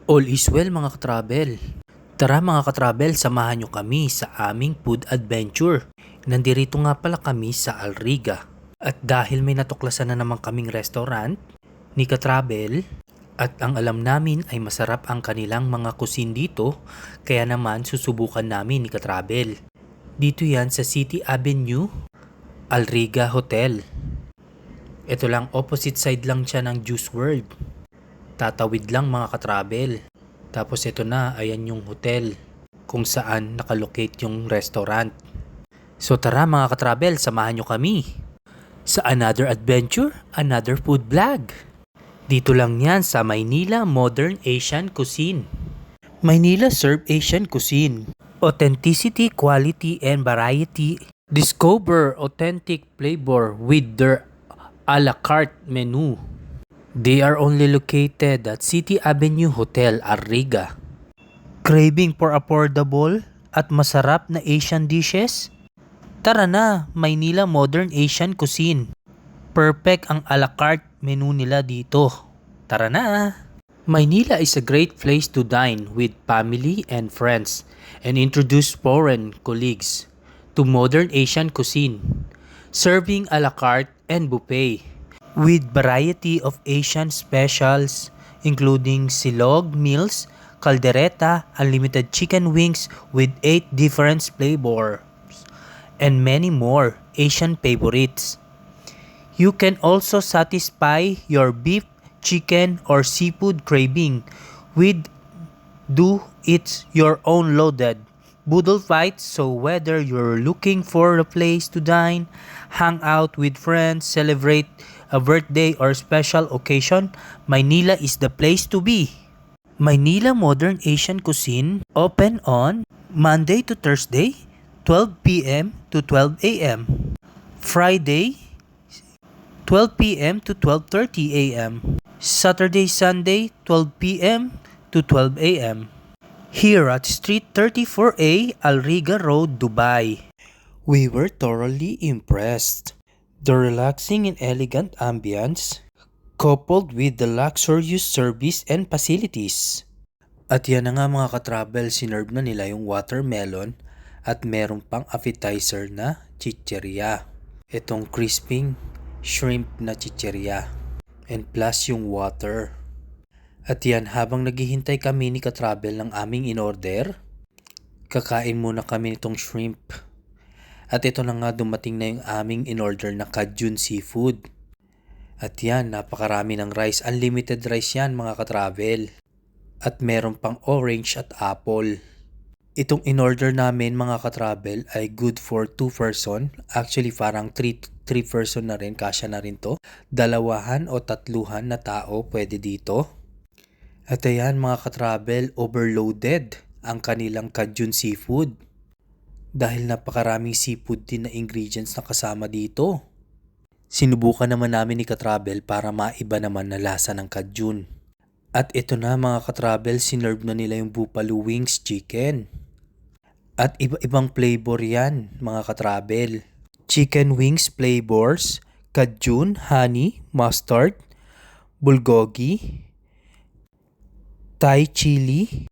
All is well mga katravel. Tara mga katravel, samahan nyo kami sa aming food adventure. Nandirito nga pala kami sa Alriga. At dahil may natuklasan na naman kaming restaurant ni katravel, at ang alam namin ay masarap ang kanilang mga cuisine dito, kaya naman susubukan namin ni katravel. Dito yan sa City Avenue, Alriga Hotel. Ito lang, opposite side lang siya ng Juice World. Tatawid lang mga katravel. Tapos ito na, ayan yung hotel kung saan nakalocate yung restaurant. So tara mga katravel, samahan nyo kami sa another adventure, another food vlog. Dito lang yan sa Maynila Modern Asian Cuisine. Maynila serve Asian cuisine. Authenticity, quality, and variety. Discover authentic flavor with their a la carte menu. They are only located at City Avenue Hotel, Arriga. Craving for affordable at masarap na Asian dishes? Tara na, Maynila Modern Asian Cuisine. Perfect ang a la carte menu nila dito. Tara na! Maynila is a great place to dine with family and friends and introduce foreign colleagues to modern Asian cuisine, serving a la carte and buffet. With variety of Asian specials including silog meals, caldereta, unlimited chicken wings with 8 different flavors, and many more Asian favorites. You can also satisfy your beef, chicken, or seafood craving with do it your own loaded boodle fights. So whether you're looking for a place to dine, hang out with friends, celebrate a birthday or special occasion, Maynila is the place to be. Maynila Modern Asian Cuisine open on Monday to Thursday, 12 p.m. to 12 a.m. Friday, 12 p.m. to 12:30 a.m. Saturday, Sunday, 12 p.m. to 12 a.m. Here at Street 34A, Alriga Road, Dubai. We were thoroughly impressed. The relaxing and elegant ambience, coupled with the luxurious service and facilities. At yan na nga mga katravel, sinerve na nila yung watermelon at meron pang appetizer na chicheria. Itong crisping shrimp na chicheria. And plus yung water. At yan, habang naghihintay kami ni katravel ng aming in-order, kakain muna kami nitong shrimp. At ito na nga, dumating na yung aming in-order na Cajun seafood. At yan, napakarami ng rice. Unlimited rice yan mga katravel. At meron pang orange at apple. Itong in-order namin mga katravel ay good for 2 person. Actually parang 3 person na rin, kasya na rin to. Dalawahan o tatluhan na tao pwede dito. At ayan mga katravel, overloaded ang kanilang Cajun seafood. Dahil napakaraming seafood din na ingredients na kasama dito. Sinubukan naman namin ni katravel para maiba naman na lasa ng Cajun. At ito na mga katravel, sinerve na nila yung buffalo wings chicken. At iba-ibang flavor yan mga katravel. Chicken wings flavors, Cajun, honey, mustard, bulgogi, Thai chili,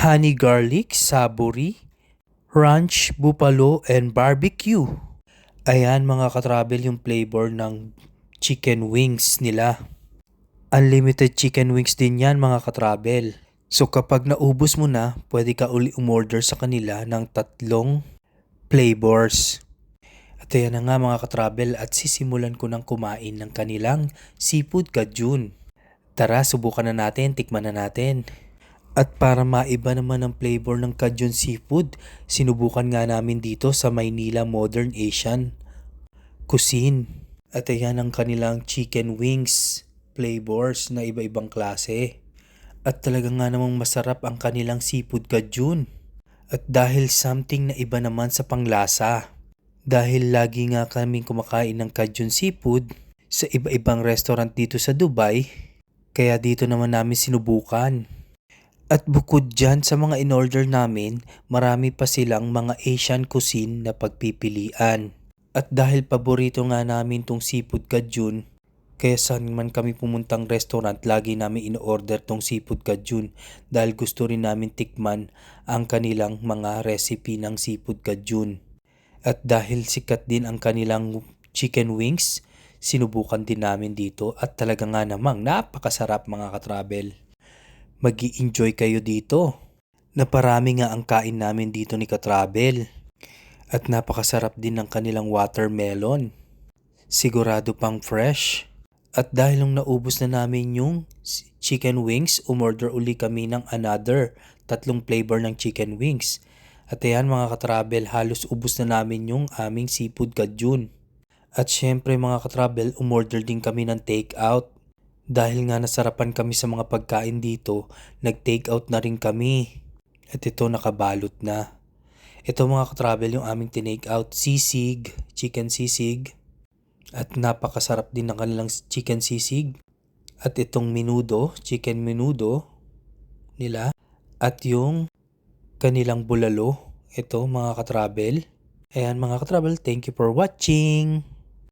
honey garlic, savory, ranch, buffalo, and barbecue. Ayan mga katravel yung flavor ng chicken wings nila. Unlimited chicken wings din yan mga katravel. So kapag naubos mo na, pwede ka uli umorder sa kanila ng 3 flavors. At ayan na nga mga katravel, at sisimulan ko ng kumain ng kanilang seafood Cajun. Tara, subukan na natin, tikman na natin. At para maiba naman ang flavor ng Cajun seafood, sinubukan nga namin dito sa Maynila Modern Asian Cuisine. At ayan ang kanilang chicken wings flavors na iba-ibang klase. At talaga nga namang masarap ang kanilang seafood Cajun. At dahil something na iba naman sa panglasa. Dahil lagi nga kaming kumakain ng Cajun seafood sa iba-ibang restaurant dito sa Dubai, kaya dito naman namin sinubukan. At bukod dyan sa mga in-order namin, marami pa silang mga Asian cuisine na pagpipilian. At dahil paborito nga namin tong seafood Cajun, Kaya saan man kami pumuntang restaurant, lagi namin in-order tong seafood kajun dahil gusto rin namin tikman ang kanilang mga recipe ng seafood kajun. At dahil sikat din ang kanilang chicken wings, sinubukan din namin dito at talaga nga namang napakasarap mga katravel. Mag-i-enjoy kayo dito. Naparami nga ang kain namin dito ni katravel. At napakasarap din ng kanilang watermelon. Sigurado pang fresh. At dahil nung naubos na namin yung chicken wings, umorder uli kami ng another 3 flavor ng chicken wings. At ayan mga katravel, halos ubos na namin yung aming seafood kajun. At syempre mga katravel, umorder din kami ng take-out. Dahil nga nasarapan kami sa mga pagkain dito, nag-take-out na rin kami. At ito nakabalot na. Ito mga katravel yung aming tinake-out, sisig, chicken sisig. At napakasarap din ng kanilang chicken sisig. At itong menudo, chicken menudo nila. At yung kanilang bulalo. Ito mga katravel. Ayan mga katravel, thank you for watching.